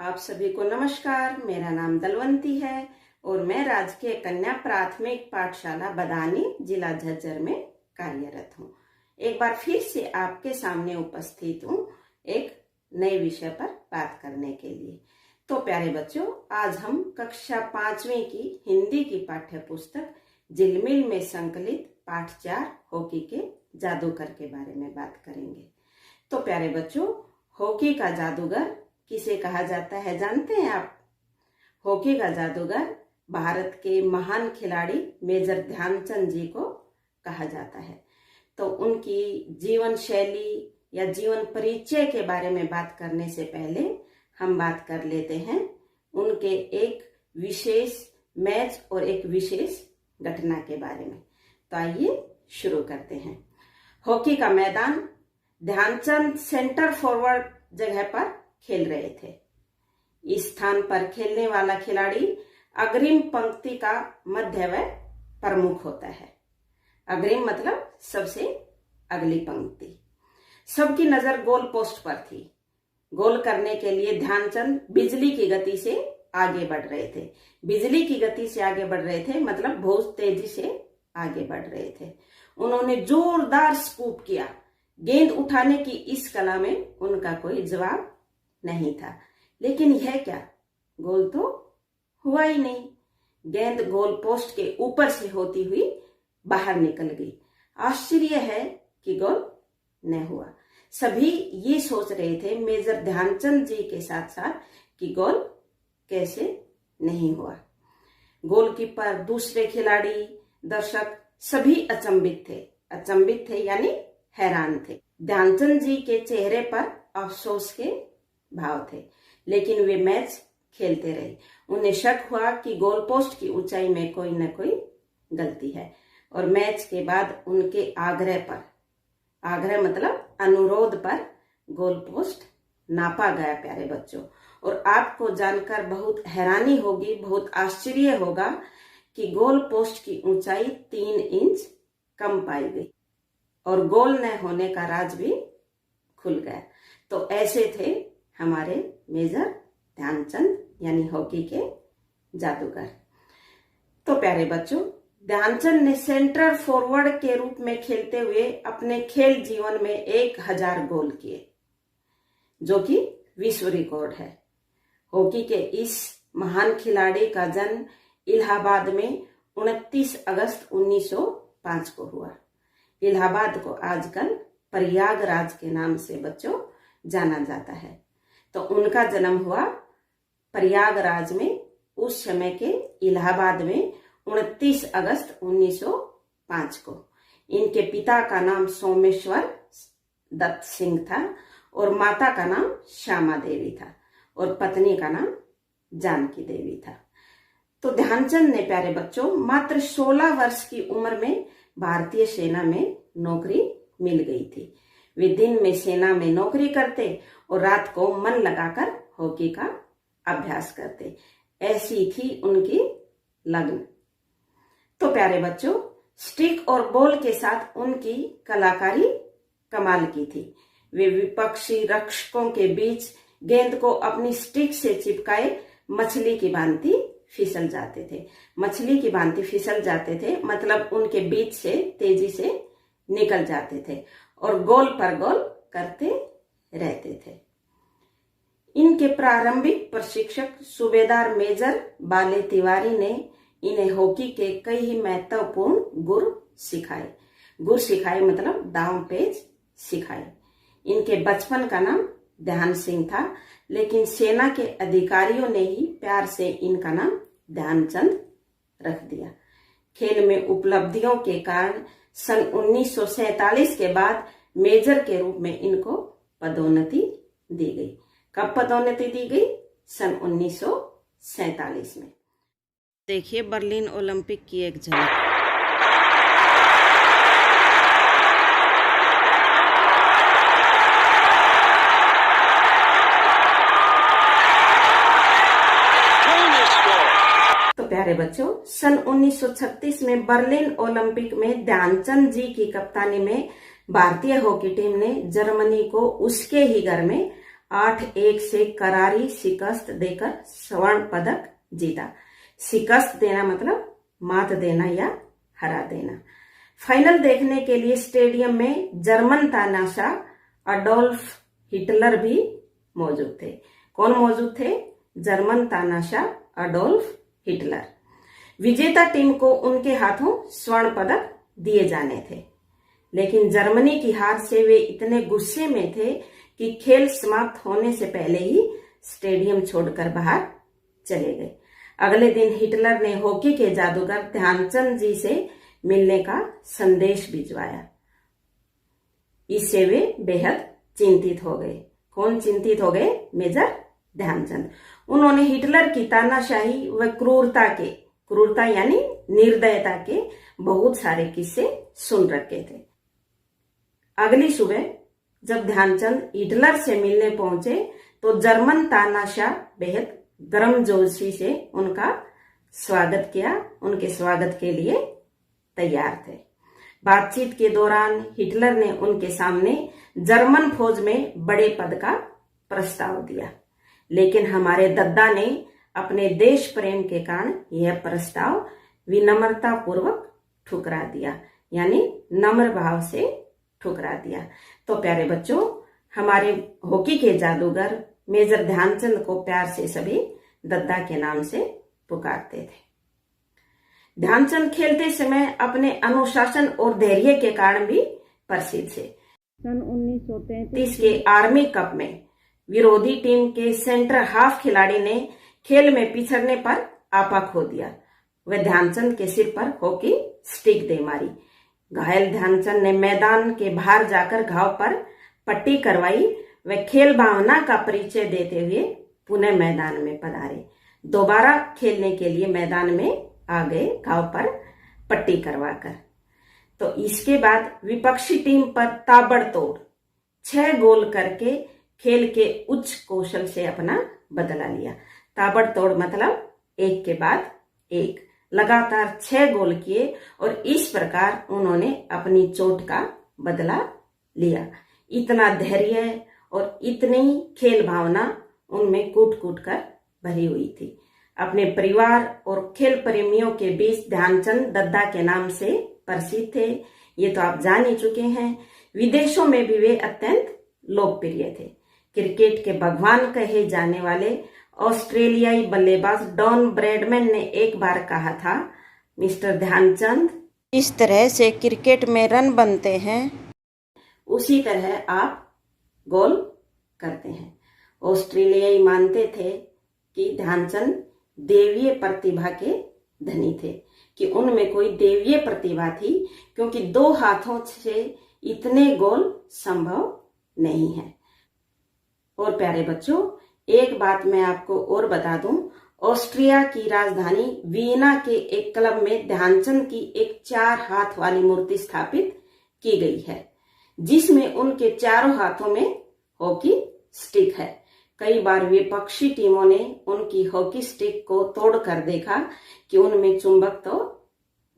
आप सभी को नमस्कार। मेरा नाम दलवंती है और मैं राजकीय कन्या प्राथमिक पाठशाला बदानी जिला झज्जर में कार्यरत हूँ। एक बार फिर से आपके सामने उपस्थित हूँ एक नए विषय पर बात करने के लिए। तो प्यारे बच्चों, आज हम कक्षा 5वीं की हिंदी की पाठ्य पुस्तक झिलमिल में संकलित पाठ 4 हॉकी के जादूगर के बारे में बात करेंगे। तो प्यारे बच्चों, हॉकी का जादूगर किसे कहा जाता है जानते हैं आप? हॉकी का जादूगर भारत के महान खिलाड़ी मेजर ध्यानचंद जी को कहा जाता है। तो उनकी जीवन शैली या जीवन परिचय के बारे में बात करने से पहले हम बात कर लेते हैं उनके एक विशेष मैच और एक विशेष घटना के बारे में। तो आइए शुरू करते हैं। हॉकी का मैदान, ध्यानचंद सेंटर फॉरवर्ड जगह पर खेल रहे थे। इस स्थान पर खेलने वाला खिलाड़ी अग्रिम पंक्ति का मध्य व प्रमुख होता है। अग्रिम मतलब सबसे अगली पंक्ति। सबकी नजर गोल पोस्ट पर थी। गोल करने के लिए ध्यानचंद बिजली की गति से आगे बढ़ रहे थे। बिजली की गति से आगे बढ़ रहे थे मतलब बहुत तेजी से आगे बढ़ रहे थे। उन्होंने जोरदार स्कूप किया। गेंद उठाने की इस कला में उनका कोई जवाब नहीं था, लेकिन यह क्या, गोल तो हुआ ही नहीं। गेंद गोल पोस्ट के ऊपर से होती हुई बाहर निकल गई। आश्चर्य है कि गोल न हुआ। सभी ये सोच रहे थे मेजर ध्यानचंद जी के साथ साथ कि गोल कैसे नहीं हुआ। गोलकीपर, दूसरे खिलाड़ी, दर्शक सभी अचंभित थे यानी हैरान थे। ध्यानचंद जी के चेहरे पर अफसोस के भाव थे, लेकिन वे मैच खेलते रहे। उन्हें शक हुआ कि गोल पोस्ट की ऊंचाई में कोई न कोई गलती है और मैच के बाद उनके आग्रह मतलब अनुरोध पर गोल पोस्ट नापा गया। प्यारे बच्चों, और आपको जानकर बहुत हैरानी होगी, बहुत आश्चर्य होगा कि गोल पोस्ट की ऊंचाई 3 इंच कम पाई गई और गोल न होने का राज भी खुल गया। तो ऐसे थे हमारे मेजर ध्यानचंद यानी हॉकी के जादूगर। तो प्यारे बच्चों, ध्यानचंद ने सेंटर फॉरवर्ड के रूप में खेलते हुए अपने खेल जीवन में 1000 गोल किए, जो कि विश्व रिकॉर्ड है। हॉकी के इस महान खिलाड़ी का जन्म इलाहाबाद में 29 अगस्त 1905 को हुआ। इलाहाबाद को आजकल प्रयागराज के नाम से बच्चों जाना जाता है। तो उनका जन्म हुआ प्रयागराज में, उस समय के इलाहाबाद में 29 अगस्त 1905 को। इनके पिता का नाम सोमेश्वर दत्त सिंह था और माता का नाम श्यामा देवी था और पत्नी का नाम जानकी देवी था। तो ध्यानचंद ने प्यारे बच्चों मात्र 16 वर्ष की उम्र में भारतीय सेना में नौकरी मिल गई थी। वे दिन में सेना में नौकरी करते और रात को मन लगाकर हॉकी का अभ्यास करते। ऐसी थी उनकी लगन। तो प्यारे बच्चों, स्टिक और बॉल के साथ उनकी कलाकारी कमाल की थी। वे विपक्षी रक्षकों के बीच गेंद को अपनी स्टिक से चिपकाए मछली की भांति फिसल जाते थे। मछली की भांति फिसल जाते थे मतलब उनके बीच से तेजी से निकल जाते थे और गोल पर गोल करते रहते थे। इनके प्रारंभिक प्रशिक्षक सूबेदार मेजर बाले तिवारी ने इन्हें हॉकी के कई महत्वपूर्ण गुर सिखाए मतलब दांव पेच सिखाए। इनके बचपन का नाम ध्यान सिंह था, लेकिन सेना के अधिकारियों ने ही प्यार से इनका नाम ध्यानचंद रख दिया। खेल में उपलब्धियों के कारण सन 1947 के बाद मेजर के रूप में इनको पदोन्नति दी गई। कब पदोन्नति दी गई? सन 1947 में। देखिए बर्लिन ओलंपिक की एक झलक। तो प्यारे बच्चों, सन 1936 में बर्लिन ओलंपिक में ध्यानचंद जी की कप्तानी में भारतीय हॉकी टीम ने जर्मनी को उसके ही घर में 8-1 से करारी शिकस्त देकर स्वर्ण पदक जीता। शिकस्त देना मतलब मात देना या हरा देना। फाइनल देखने के लिए स्टेडियम में जर्मन तानाशाह अडोल्फ हिटलर भी मौजूद थे। कौन मौजूद थे? जर्मन तानाशाह अडोल्फ हिटलर। विजेता टीम को उनके हाथों स्वर्ण पदक दिए जाने थे, लेकिन जर्मनी की हार से वे इतने गुस्से में थे कि खेल समाप्त होने से पहले ही स्टेडियम छोड़कर बाहर चले गए। अगले दिन हिटलर ने हॉकी के जादूगर ध्यानचंद जी से मिलने का संदेश भिजवाया। इससे वे बेहद चिंतित हो गए। कौन चिंतित हो गए? मेजर ध्यानचंद। उन्होंने हिटलर की तानाशाही व क्रूरता यानी निर्दयता के बहुत सारे किस्से सुन रखे थे। अगली सुबह जब ध्यानचंद हिटलर से मिलने पहुंचे तो जर्मन तानाशाह बेहद गर्मजोशी से उनका स्वागत किया, उनके स्वागत के लिए तैयार थे। बातचीत के दौरान हिटलर ने उनके सामने जर्मन फौज में बड़े पद का प्रस्ताव दिया, लेकिन हमारे दद्दा ने अपने देश प्रेम के कारण यह प्रस्ताव विनम्रता पूर्वक ठुकरा दिया, यानी नम्र भाव से ठुकरा दिया। तो प्यारे बच्चों, हमारे हॉकी के जादूगर मेजर ध्यानचंद को प्यार से सभी दद्दा के नाम से पुकारते थे। ध्यानचंद खेलते समय अपने अनुशासन और धैर्य के कारण भी प्रसिद्ध थे। सन 1933 के आर्मी कप में विरोधी टीम के सेंटर हाफ खिलाड़ी ने खेल में पिछड़ने पर आपा खो दिया। वह ध्यानचंद के सिर पर हॉकी स्टिक दे मारी। घायल ध्यानचंद ने मैदान के बाहर जाकर घाव पर पट्टी करवाई। वे खेल भावना का परिचय देते हुए पुनः मैदान में पधारे। दोबारा खेलने के लिए मैदान में आ गए घाव पर पट्टी करवाकर। तो इसके बाद विपक्षी टीम पर ताबड़तोड़ 6 गोल करके खेल के उच्च कौशल से अपना बदला लिया। ताबड़तोड़ मतलब एक के बाद एक लगातार 6 गोल किए और इस प्रकार उन्होंने अपनी चोट का बदला लिया। इतना धैर्य और इतनी खेल भावना उनमें कूट कूट कर भरी हुई थी। अपने परिवार और खेल प्रेमियों के बीच ध्यानचंद दद्दा के नाम से प्रसिद्ध थे, ये तो आप जान ही चुके हैं। विदेशों में भी वे अत्यंत लोकप्रिय थे। क्रिकेट के भगवान कहे जाने वाले ऑस्ट्रेलियाई बल्लेबाज डॉन ब्रैडमैन ने एक बार कहा था, मिस्टर ध्यानचंद, इस तरह से क्रिकेट में रन बनते हैं, उसी तरह आप गोल करते हैं। ऑस्ट्रेलियाई मानते थे कि ध्यानचंद देवीय प्रतिभा के धनी थे, कि उनमें कोई देवीय प्रतिभा थी, क्योंकि 2 हाथों से इतने गोल संभव नहीं है। और प्यारे बच्चों, एक बात मैं आपको और बता दूं, ऑस्ट्रिया की राजधानी वियना के एक क्लब में ध्यानचंद की एक 4 हाथ वाली मूर्ति स्थापित की गई है, जिसमें उनके चारों हाथों में हॉकी स्टिक है। कई बार विपक्षी टीमों ने उनकी हॉकी स्टिक को तोड़कर देखा कि उनमें चुंबक तो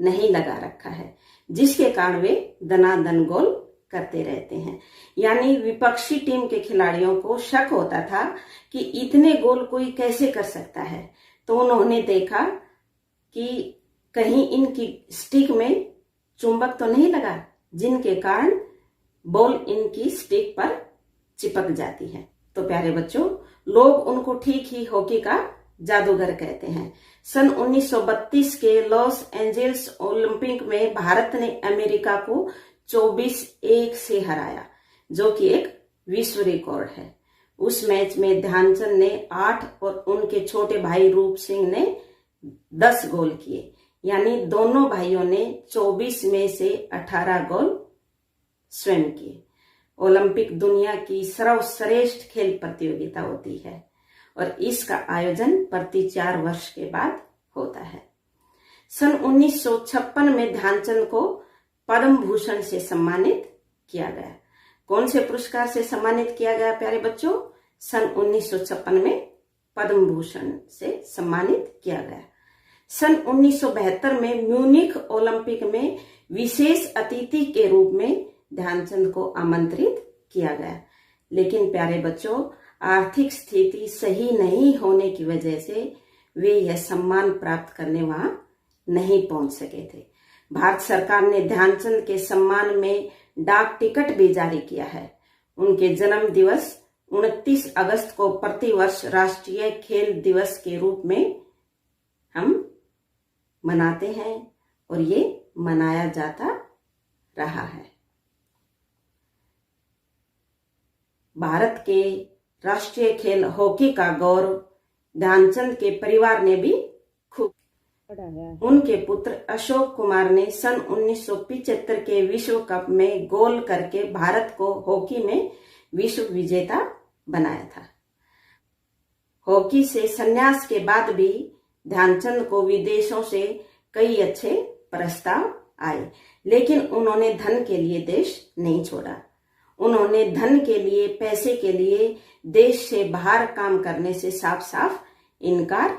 नहीं लगा रखा है, जिसके कारण वे दनादन गोल करते रहते हैं। यानी विपक्षी टीम के खिलाड़ियों को शक होता था कि इतने गोल कोई कैसे कर सकता है। तो उन्होंने देखा कि कहीं इनकी स्टिक में चुंबक तो नहीं लगा, जिनके कारण बॉल इनकी स्टिक पर चिपक जाती है। तो प्यारे बच्चों, लोग उनको ठीक ही हॉकी का जादूगर कहते हैं। सन 1932 के लॉस एंजल्स ओलंपिक में भारत ने अमेरिका को 24-1 से हराया, जो कि एक विश्व रिकॉर्ड है। उस मैच में ध्यानचंद ने 8 और उनके छोटे भाई रूप सिंह ने 10 गोल किए, यानी दोनों भाइयों ने 24 में से 18 गोल स्वयं किए। ओलंपिक दुनिया की सर्वश्रेष्ठ खेल प्रतियोगिता होती है और इसका आयोजन प्रति 4 वर्ष के बाद होता है। सन 1956 में ध्यानचंद को पद्म भूषण से सम्मानित किया गया। कौन से पुरस्कार से सम्मानित किया गया प्यारे बच्चों? सन 1956 में पद्म भूषण से सम्मानित किया गया। सन 1972 में म्यूनिख ओलंपिक में विशेष अतिथि के रूप में ध्यानचंद को आमंत्रित किया गया। लेकिन प्यारे बच्चों, आर्थिक स्थिति सही नहीं होने की वजह से वे यह सम्मान प्राप्त करने वहां नहीं पहुंच सके थे। भारत सरकार ने ध्यानचंद के सम्मान में डाक टिकट भी जारी किया है। उनके जन्म दिवस 29 अगस्त को प्रतिवर्ष राष्ट्रीय खेल दिवस के रूप में हम मनाते हैं और ये मनाया जाता रहा है। भारत के राष्ट्रीय खेल हॉकी का गौरव ध्यानचंद के परिवार ने भी खूब बढ़ाया है। उनके पुत्र अशोक कुमार ने सन 1975 के विश्व कप में गोल करके भारत को हॉकी में विश्व विजेता बनाया था। हॉकी से संन्यास के बाद भी ध्यानचंद को विदेशों से कई अच्छे प्रस्ताव आए, लेकिन उन्होंने धन के लिए देश नहीं छोड़ा। उन्होंने धन के लिए, पैसे के लिए देश से बाहर काम करने से साफ साफ इनकार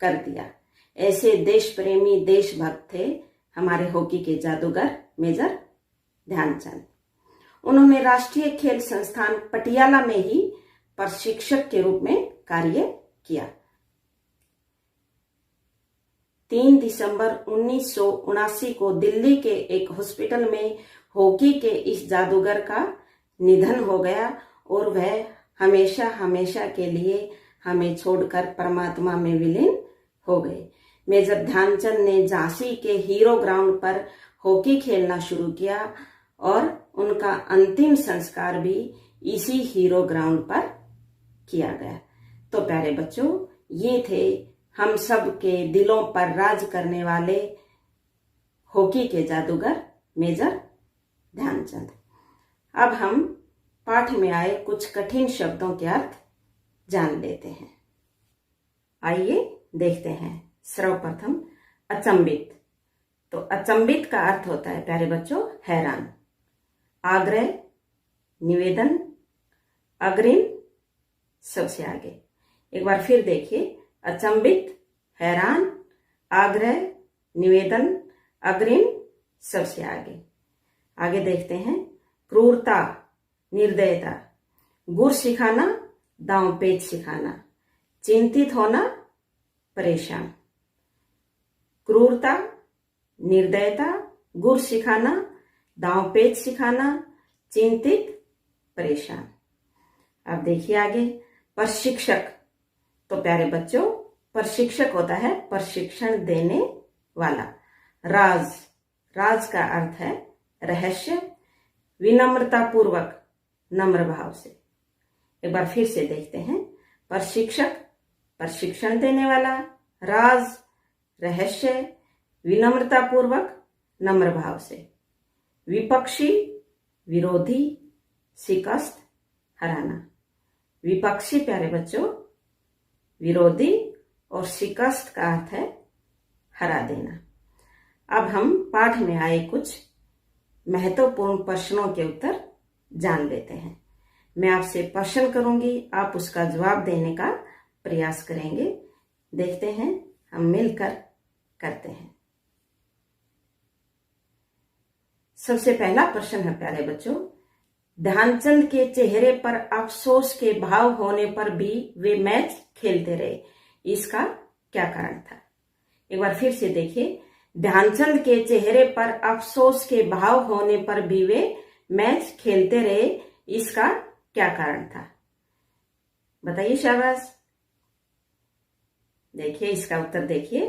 कर दिया। ऐसे देश प्रेमी, देशभक्त थे हमारे हॉकी के जादूगर मेजर ध्यानचंद। उन्होंने राष्ट्रीय खेल संस्थान पटियाला में ही प्रशिक्षक के रूप में कार्य किया। 3 दिसंबर 1979 को दिल्ली के एक हॉस्पिटल में हॉकी के इस जादूगर का निधन हो गया और वह हमेशा हमेशा के लिए हमें छोड़कर परमात्मा में विलीन हो गए। मेजर ध्यानचंद ने झांसी के हीरो ग्राउंड पर हॉकी खेलना शुरू किया और उनका अंतिम संस्कार भी इसी हीरो ग्राउंड पर किया गया। तो प्यारे बच्चों, ये थे हम सब के दिलों पर राज करने वाले हॉकी के जादूगर मेजर ध्यानचंद। अब हम पाठ में आए कुछ कठिन शब्दों के अर्थ जान लेते हैं। आइए देखते हैं। सर्वप्रथम अचंभित। तो अचंभित का अर्थ होता है प्यारे बच्चों हैरान। आग्रह, निवेदन, अग्रिम सबसे आगे। एक बार फिर देखिए, अचंभित, हैरान, आग्रह, निवेदन, अग्रिम सबसे आगे। आगे देखते हैं। क्रूरता, निर्दयता, गुर सिखाना, दांव पेच सिखाना, चिंतित होना, परेशान। क्रूरता, निर्दयता, गुर सिखाना, दांव पेच सिखाना, चिंतित, परेशान। अब देखिए आगे। प्रशिक्षक। तो प्यारे बच्चों, प्रशिक्षक होता है प्रशिक्षण देने वाला। राज, राज का अर्थ है रहस्य। विनम्रता पूर्वक, नम्र भाव से। एक बार फिर से देखते हैं। प्रशिक्षक, प्रशिक्षण देने वाला, राज, रहस्य, विनम्रता पूर्वक, नम्र भाव से। विपक्षी, विरोधी, शिकस्त, हराना। विपक्षी प्यारे बच्चों विरोधी और शिकस्त का अर्थ है हरा देना। अब हम पाठ में आए कुछ महत्वपूर्ण प्रश्नों के उत्तर जान लेते हैं। मैं आपसे प्रश्न करूंगी, आप उसका जवाब देने का प्रयास करेंगे। देखते हैं, हम मिलकर करते हैं। सबसे पहला प्रश्न है प्यारे बच्चों, ध्यानचंद के चेहरे पर अफसोस के भाव होने पर भी वे मैच खेलते रहे, इसका क्या कारण था? एक बार फिर से देखिए, ध्यानचंद के चेहरे पर अफसोस के भाव होने पर भी वे मैच खेलते रहे, इसका क्या कारण था? बताइए शाबाश। देखिए इसका उत्तर देखिए।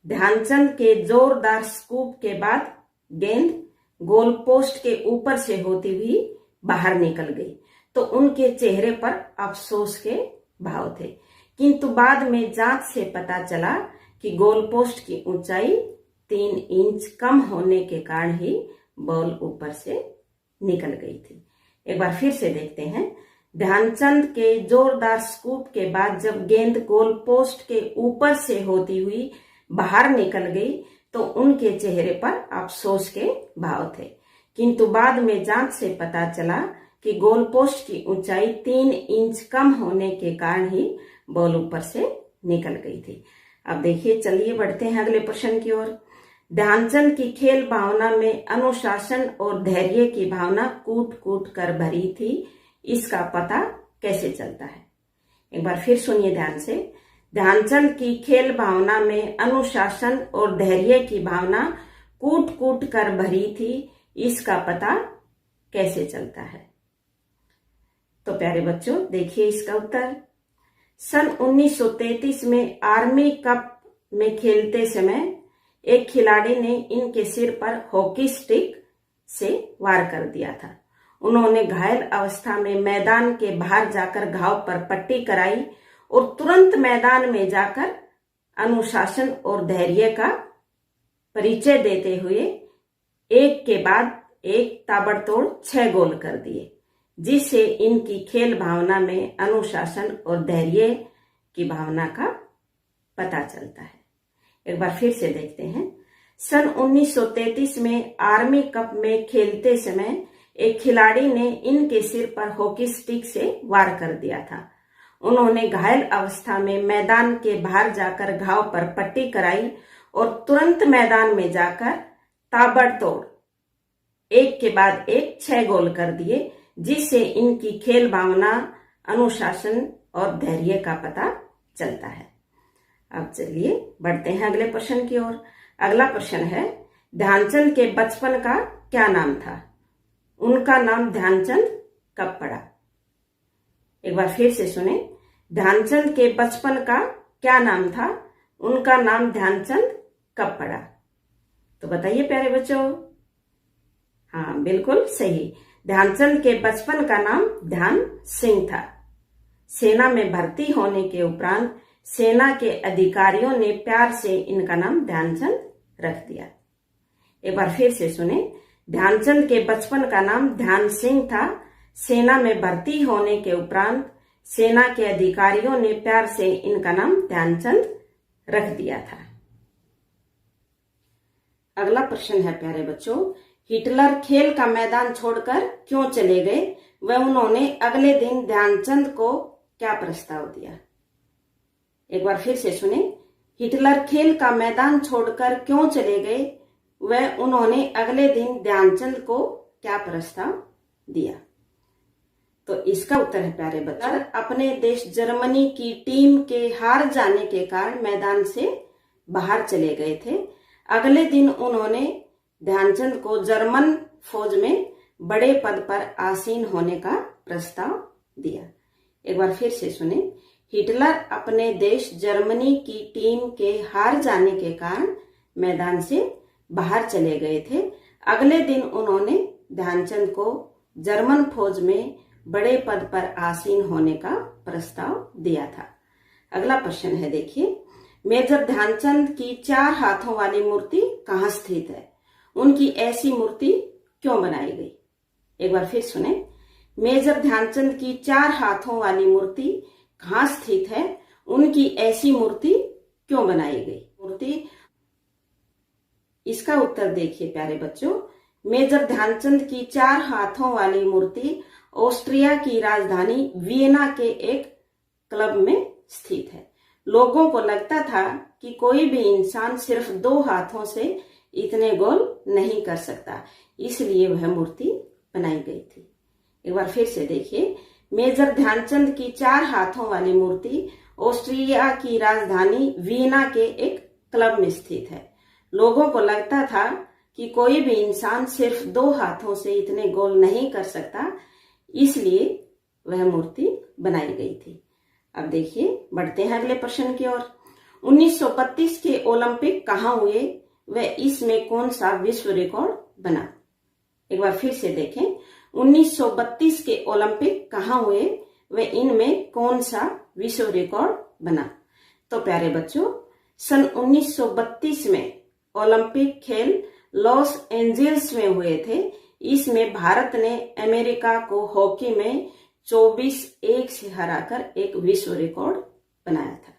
ध्यानचंद के जोरदार स्कूप के बाद गेंद गोल पोस्ट के ऊपर से होती हुई बाहर निकल गई, तो उनके चेहरे पर अफसोस के भाव थे। किंतु बाद में जांच से पता चला कि गोल पोस्ट की ऊंचाई 3 इंच कम होने के कारण ही बॉल ऊपर से निकल गई थी। एक बार फिर से देखते हैं। ध्यानचंद के जोरदार स्कूप के बाद जब गेंद गोल पोस्ट के ऊपर से होती हुई बाहर निकल गई, तो उनके चेहरे पर अफसोस के भाव थे। किंतु बाद में जांच से पता चला कि गोल पोस्ट की ऊंचाई 3 इंच कम होने के कारण ही बॉल ऊपर से निकल गई थी। अब देखिए, चलिए बढ़ते हैं अगले प्रश्न की ओर। ध्यानचंद की खेल भावना में अनुशासन और धैर्य की भावना कूट कूट कर भरी थी, इसका पता कैसे चलता है? एक बार फिर सुनिए ध्यान से। ध्यानचंद की खेल भावना में अनुशासन और धैर्य की भावना कूट कूट कर भरी थी, इसका पता कैसे चलता है? तो प्यारे बच्चों देखिए इसका उत्तर। सन 1933 में आर्मी कप में खेलते समय एक खिलाड़ी ने इनके सिर पर हॉकी स्टिक से वार कर दिया था। उन्होंने घायल अवस्था में मैदान के बाहर जाकर घाव पर पट्टी कराई और तुरंत मैदान में जाकर अनुशासन और धैर्य का परिचय देते हुए एक के बाद एक ताबड़तोड़ 6 गोल कर दिए, जिससे इनकी खेल भावना में अनुशासन और धैर्य की भावना का पता चलता है। एक बार फिर से देखते हैं। सन 1933 में आर्मी कप में खेलते समय एक खिलाड़ी ने इनके सिर पर हॉकी स्टिक से वार कर दिया था। उन्होंने घायल अवस्था में मैदान के बाहर जाकर घाव पर पट्टी कराई और तुरंत मैदान में जाकर ताबड़तोड़ एक के बाद एक 6 गोल कर दिए, जिससे इनकी खेल भावना, अनुशासन और धैर्य का पता चलता है। अब चलिए बढ़ते हैं अगले प्रश्न की ओर। अगला प्रश्न है, ध्यानचंद के बचपन का क्या नाम था? उनका नाम ध्यानचंद कब पड़ा? एक बार फिर से सुने। ध्यानचंद के बचपन का क्या नाम था? उनका नाम ध्यानचंद कब पड़ा? तो बताइए प्यारे बच्चों। हाँ, बिल्कुल सही। ध्यानचंद के बचपन का नाम ध्यान सिंह था। सेना में भर्ती होने के उपरांत सेना के अधिकारियों ने प्यार से इनका नाम ध्यानचंद रख दिया। एक बार फिर से सुने। ध्यानचंद के बचपन का नाम ध्यान सिंह था। सेना में भर्ती होने के उपरांत सेना के अधिकारियों ने प्यार से इनका नाम ध्यानचंद रख दिया था। अगला प्रश्न है प्यारे बच्चों, हिटलर खेल का मैदान छोड़कर क्यों चले गए व उन्होंने अगले दिन ध्यानचंद को क्या प्रस्ताव दिया? एक बार फिर से सुने। हिटलर खेल का मैदान छोड़कर क्यों चले गए व उन्होंने अगले दिन ध्यानचंद को क्या प्रस्ताव दिया? तो इसका उत्तर है प्यारे बच्चों, अपने देश जर्मनी की टीम के हार जाने के कारण मैदान से बाहर चले गए थे। अगले दिन उन्होंने ध्यानचंद को जर्मन फौज में बड़े पद पर आसीन होने का प्रस्ताव दिया। एक बार फिर से सुने। हिटलर अपने देश जर्मनी की टीम के हार जाने के कारण मैदान से बाहर चले गए थे। अगले दिन उन्होंने ध्यानचंद को जर्मन फौज में बड़े पद पर आसीन होने का प्रस्ताव दिया था। अगला प्रश्न है देखिए, मेजर ध्यानचंद की 4 हाथों वाली मूर्ति कहाँ स्थित है? उनकी ऐसी मूर्ति क्यों बनाई गई? एक बार फिर सुने। मेजर ध्यानचंद की 4 हाथों वाली मूर्ति कहाँ स्थित है? उनकी ऐसी मूर्ति क्यों बनाई गई? इसका उत्तर देखिए प्यारे बच्चों। मेजर ध्यानचंद की 4 हाथों वाली मूर्ति ऑस्ट्रिया की राजधानी वियना के एक क्लब में स्थित है। लोगों को लगता था कि कोई भी इंसान सिर्फ 2 हाथों से इतने गोल नहीं कर सकता, इसलिए वह मूर्ति बनाई गई थी। एक बार फिर से देखिए। मेजर ध्यानचंद की 4 हाथों वाली मूर्ति ऑस्ट्रिया की राजधानी वियना के एक क्लब में स्थित है। लोगों को लगता था कि कोई भी इंसान सिर्फ 2 हाथों से इतने गोल नहीं कर सकता, इसलिए वह मूर्ति बनाई गई थी। अब देखिए बढ़ते हैं अगले प्रश्न की ओर। 1932 के ओलंपिक कहाँ हुए व इसमें कौन सा विश्व रिकॉर्ड बना? एक बार फिर से देखें। 1932 के ओलंपिक कहाँ हुए व इनमें कौन सा विश्व रिकॉर्ड बना? तो प्यारे बच्चों, सन 1932 में ओलंपिक खेल लॉस एंजल्स में हुए थे। इसमें भारत ने अमेरिका को हॉकी में 24-1 से हराकर एक विश्व रिकॉर्ड बनाया था।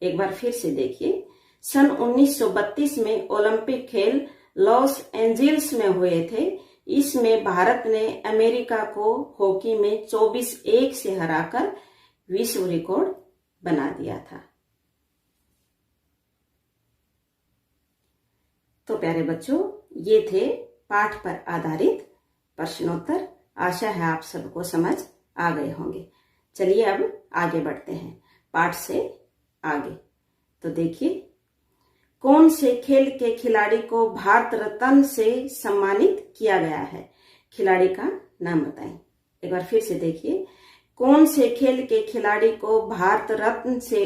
एक बार फिर से देखिए। सन 1932 में ओलंपिक खेल लॉस एंजल्स में हुए थे। इसमें भारत ने अमेरिका को हॉकी में 24-1 से हराकर विश्व रिकॉर्ड बना दिया था। तो प्यारे बच्चों, ये थे पाठ पर आधारित प्रश्नोत्तर। आशा है आप सबको समझ आ गए होंगे। चलिए अब आगे बढ़ते हैं पाठ से आगे। तो देखिए, कौन से खेल के खिलाड़ी को भारत रत्न से सम्मानित किया गया है? खिलाड़ी का नाम बताएं। एक बार फिर से देखिए, कौन से खेल के खिलाड़ी को भारत रत्न से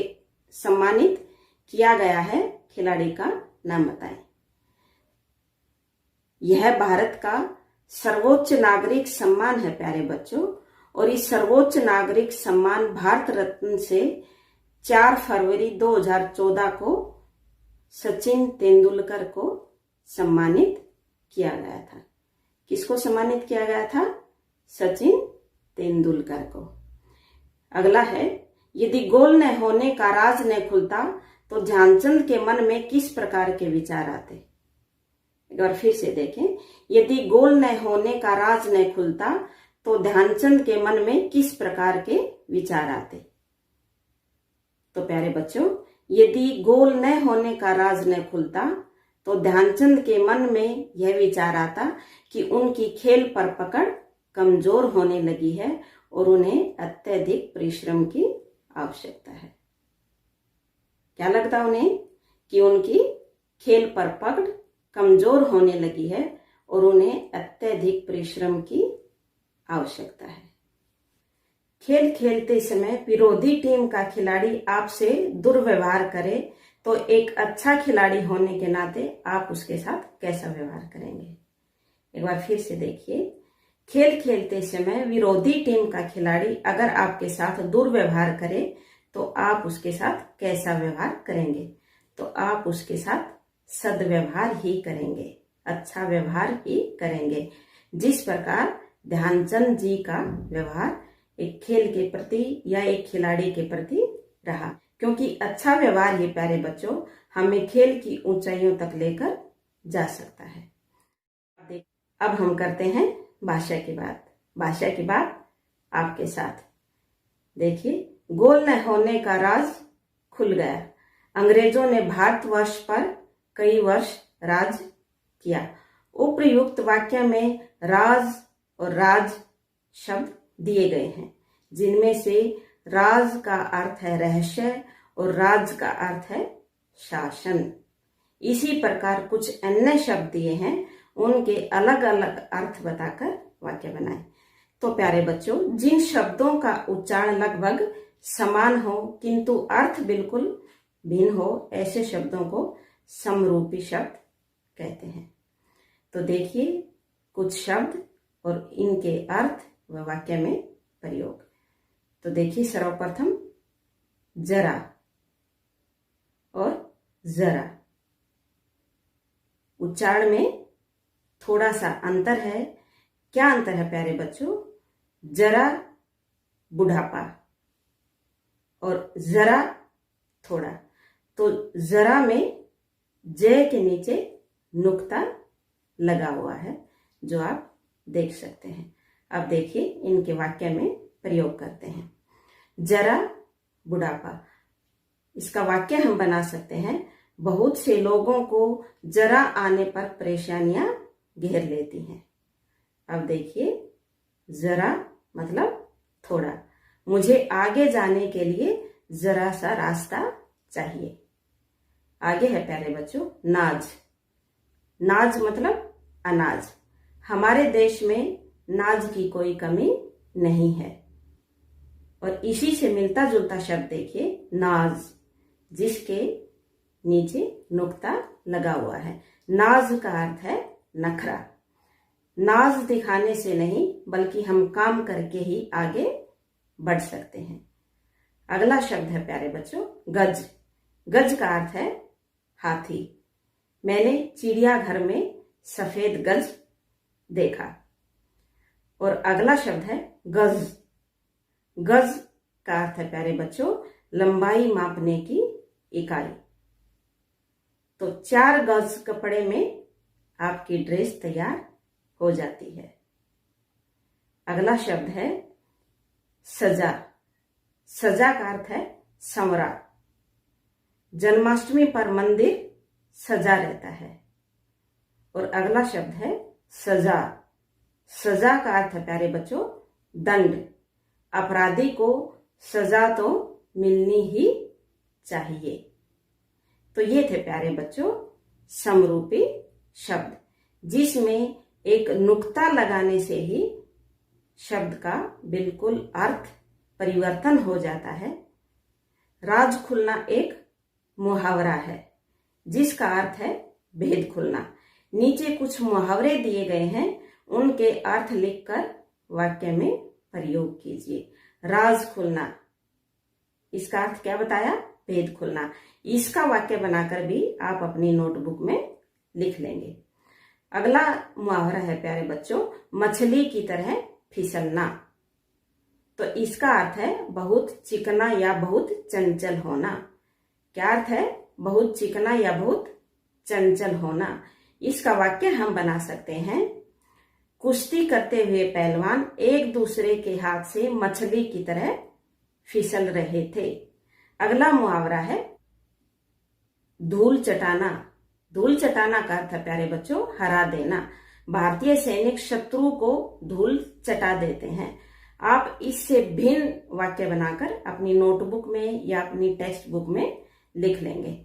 सम्मानित किया गया है? खिलाड़ी का नाम बताएं। यह भारत का सर्वोच्च नागरिक सम्मान है प्यारे बच्चों, और इस सर्वोच्च नागरिक सम्मान भारत रत्न से 4 फरवरी 2014 को सचिन तेंदुलकर को सम्मानित किया गया था। किसको सम्मानित किया गया था? सचिन तेंदुलकर को। अगला है, यदि गोल न होने का राज न खुलता तो ध्यानचंद के मन में किस प्रकार के विचार आते? एक बार फिर से देखें, यदि गोल न होने का राज न खुलता तो ध्यानचंद के मन में किस प्रकार के विचार आते? तो प्यारे बच्चों, यदि गोल न होने का राज न खुलता तो ध्यानचंद के मन में यह विचार आता कि उनकी खेल पर पकड़ कमजोर होने लगी है और उन्हें अत्यधिक परिश्रम की आवश्यकता है। क्या लगता उन्हें? कि उनकी खेल पर पकड़ कमजोर होने लगी है और उन्हें अत्यधिक परिश्रम की आवश्यकता है। खेल खेलते समय विरोधी टीम का खिलाड़ी आपसे दुर्व्यवहार करे तो एक अच्छा खिलाड़ी होने के नाते आप उसके साथ कैसा व्यवहार करेंगे? एक बार फिर से देखिए, खेल खेलते समय विरोधी टीम का खिलाड़ी अगर आपके साथ दुर्व्यवहार करे तो आप उसके साथ कैसा व्यवहार करेंगे? तो आप उसके साथ सद्व्यवहार ही करेंगे, अच्छा व्यवहार ही करेंगे, जिस प्रकार ध्यानचंद जी का व्यवहार एक खेल के प्रति या एक खिलाड़ी के प्रति रहा। क्योंकि अच्छा व्यवहार ही प्यारे बच्चों हमें खेल की ऊंचाइयों तक लेकर जा सकता है। अब हम करते हैं भाषा की बात। भाषा की बात आपके साथ। देखिए, गोल न होने का राज खुल गया। अंग्रेजों ने भारतवर्ष पर कई वर्ष राज किया। उपर्युक्त वाक्य में राज और राज शब्द दिए गए हैं, जिनमें से राज का अर्थ है रहस्य और राज का अर्थ है शासन। इसी प्रकार कुछ अन्य शब्द दिए हैं, उनके अलग अलग अर्थ बताकर वाक्य बनाएं। तो प्यारे बच्चों, जिन शब्दों का उच्चारण लगभग समान हो किंतु अर्थ बिल्कुल भिन्न हो, ऐसे शब्दों को समरूपी शब्द कहते हैं। तो देखिए कुछ शब्द और इनके अर्थ व वाक्य में प्रयोग। तो देखिए, सर्वप्रथम जरा और जरा। उच्चारण में थोड़ा सा अंतर है। क्या अंतर है प्यारे बच्चों? जरा बुढ़ापा और जरा थोड़ा। तो जरा में जय के नीचे नुक्ता लगा हुआ है, जो आप देख सकते हैं। अब देखिए इनके वाक्य में प्रयोग करते हैं। जरा बुढ़ापा, इसका वाक्य हम बना सकते हैं, बहुत से लोगों को जरा आने पर परेशानियां घेर लेती हैं। अब देखिए, जरा मतलब थोड़ा, मुझे आगे जाने के लिए जरा सा रास्ता चाहिए। आगे है प्यारे बच्चों नाज। नाज मतलब अनाज। हमारे देश में नाज की कोई कमी नहीं है। और इसी से मिलता जुलता शब्द देखिए नाज, जिसके नीचे नुक्ता लगा हुआ है। नाज का अर्थ है नखरा। नाज दिखाने से नहीं बल्कि हम काम करके ही आगे बढ़ सकते हैं। अगला शब्द है प्यारे बच्चों गज। गज का अर्थ है हाथी। मैंने चिड़ियाघर में सफेद गज देखा। और अगला शब्द है गज। गज का अर्थ है प्यारे बच्चों लंबाई मापने की इकाई। तो 4 गज कपड़े में आपकी ड्रेस तैयार हो जाती है। अगला शब्द है सजा। सजा का अर्थ है संवरा। जन्माष्टमी पर मंदिर सजा रहता है। और अगला शब्द है सजा। सजा का अर्थ है प्यारे बच्चों दंड। अपराधी को सजा तो मिलनी ही चाहिए। तो ये थे प्यारे बच्चों समरूपी शब्द, जिसमें एक नुक्ता लगाने से ही शब्द का बिल्कुल अर्थ परिवर्तन हो जाता है। राज खुलना एक मुहावरा है जिसका अर्थ है भेद खुलना। नीचे कुछ मुहावरे दिए गए हैं, उनके अर्थ लिखकर वाक्य में प्रयोग कीजिए। राज खुलना, इसका अर्थ क्या बताया? भेद खुलना। इसका वाक्य बनाकर भी आप अपनी नोटबुक में लिख लेंगे। अगला मुहावरा है प्यारे बच्चों, मछली की तरह फिसलना। तो इसका अर्थ है बहुत चिकना या बहुत चंचल होना। क्या अर्थ है? बहुत चिकना या बहुत चंचल होना। इसका वाक्य हम बना सकते हैं, कुश्ती करते हुए पहलवान एक दूसरे के हाथ से मछली की तरह फिसल रहे थे। अगला मुहावरा है धूल चटाना। धूल चटाना का अर्थ है प्यारे बच्चों हरा देना। भारतीय सैनिक शत्रु को धूल चटा देते हैं। आप इससे भिन्न वाक्य बनाकर अपनी नोटबुक में या अपनी टेक्स्ट बुक में लिख लेंगे।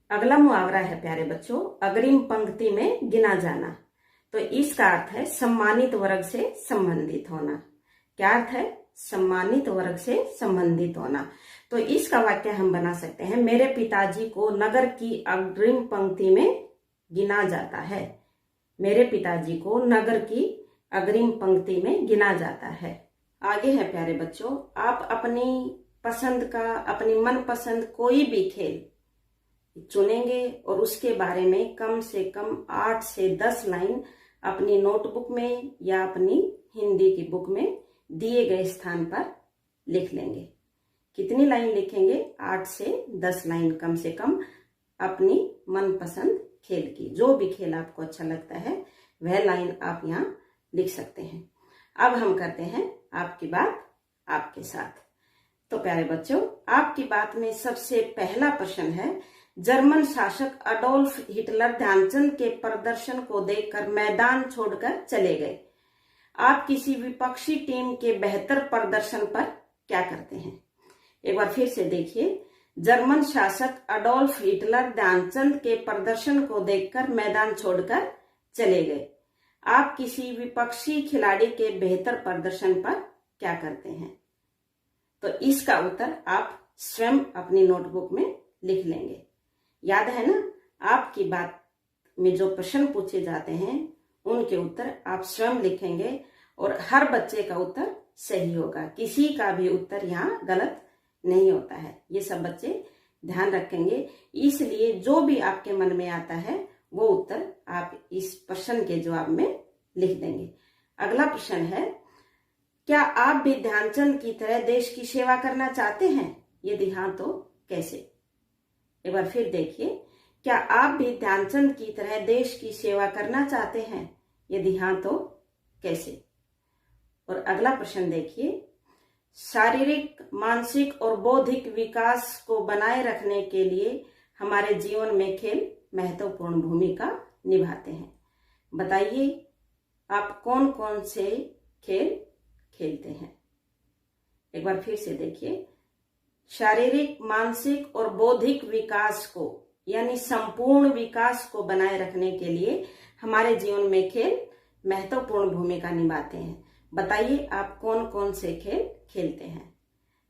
अगला मुहावरा है प्यारे बच्चों अग्रिम पंक्ति में गिना जाना। तो इसका अर्थ है सम्मानित वर्ग से संबंधित होना। क्या अर्थ है? सम्मानित वर्ग से संबंधित होना। तो इसका वाक्य हम बना सकते हैं, मेरे पिताजी को नगर की अग्रिम पंक्ति में गिना जाता है। मेरे पिताजी को नगर की अग्रिम पंक्ति में गिना जाता है। आगे है प्यारे बच्चों, आप अपनी पसंद का, अपनी मनपसंद कोई भी खेल चुनेंगे और उसके बारे में कम से कम 8 से 10 लाइन अपनी नोटबुक में या अपनी हिंदी की बुक में दिए गए स्थान पर लिख लेंगे। कितनी लाइन लिखेंगे? 8 से 10 लाइन कम से कम अपनी मनपसंद खेल की। जो भी खेल आपको अच्छा लगता है वह लाइन आप यहाँ लिख सकते हैं। अब हम करते हैं आपकी बात आपके साथ। तो प्यारे बच्चों आपकी बात में सबसे पहला प्रश्न है, जर्मन शासक अडोल्फ हिटलर ध्यानचंद के प्रदर्शन को देखकर मैदान छोड़कर चले गए। आप किसी विपक्षी टीम के बेहतर प्रदर्शन पर क्या करते हैं? एक बार फिर से देखिए, जर्मन शासक अडोल्फ हिटलर ध्यानचंद के प्रदर्शन को देखकर मैदान छोड़कर चले गए। आप किसी विपक्षी खिलाड़ी के बेहतर प्रदर्शन पर क्या करते हैं? तो इसका उत्तर आप स्वयं अपनी नोटबुक में लिख लेंगे। याद है ना, आपकी बात में जो प्रश्न पूछे जाते हैं उनके उत्तर आप स्वयं लिखेंगे और हर बच्चे का उत्तर सही होगा। किसी का भी उत्तर यहाँ गलत नहीं होता है। ये सब बच्चे ध्यान रखेंगे। इसलिए जो भी आपके मन में आता है वो उत्तर आप इस प्रश्न के जवाब में लिख देंगे। अगला प्रश्न है, क्या आप भी ध्यानचंद की तरह देश की सेवा करना चाहते हैं? यदि हाँ तो कैसे? एक बार फिर देखिए, क्या आप भी ध्यानचंद की तरह देश की सेवा करना चाहते हैं? यदि हाँ तो कैसे? और अगला प्रश्न देखिए, शारीरिक, मानसिक और बौद्धिक विकास को बनाए रखने के लिए हमारे जीवन में खेल महत्वपूर्ण भूमिका निभाते हैं। बताइए आप कौन कौन से खेल खेलते हैं? एक बार फिर से देखिए, शारीरिक, मानसिक और बौद्धिक विकास को यानी संपूर्ण विकास को बनाए रखने के लिए हमारे जीवन में खेल महत्वपूर्ण भूमिका निभाते हैं। बताइए आप कौन कौन से खेल खेलते हैं?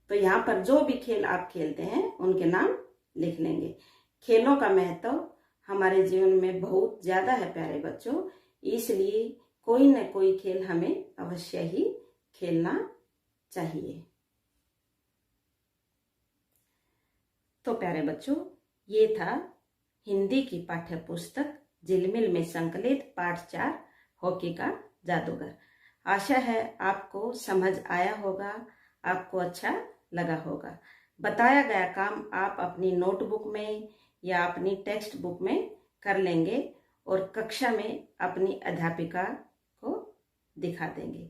तो यहाँ पर जो भी खेल आप खेलते हैं उनके नाम लिख लेंगे। खेलों का महत्व हमारे जीवन में बहुत ज्यादा है प्यारे बच्चों, इसलिए कोई न कोई खेल हमें अवश्य ही खेलना चाहिए। तो प्यारे बच्चों ये था हिंदी की पाठ्य पुस्तक झिलमिल में संकलित पाठ 4 हॉकी का जादूगर। आशा है आपको समझ आया होगा, आपको अच्छा लगा होगा। बताया गया काम आप अपनी नोटबुक में या अपनी टेक्स्ट बुक में कर लेंगे और कक्षा में अपनी अध्यापिका को दिखा देंगे।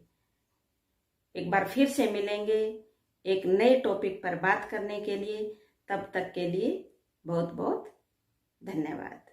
एक बार फिर से मिलेंगे एक नए टॉपिक पर बात करने के लिए। तब तक के लिए बहुत बहुत धन्यवाद।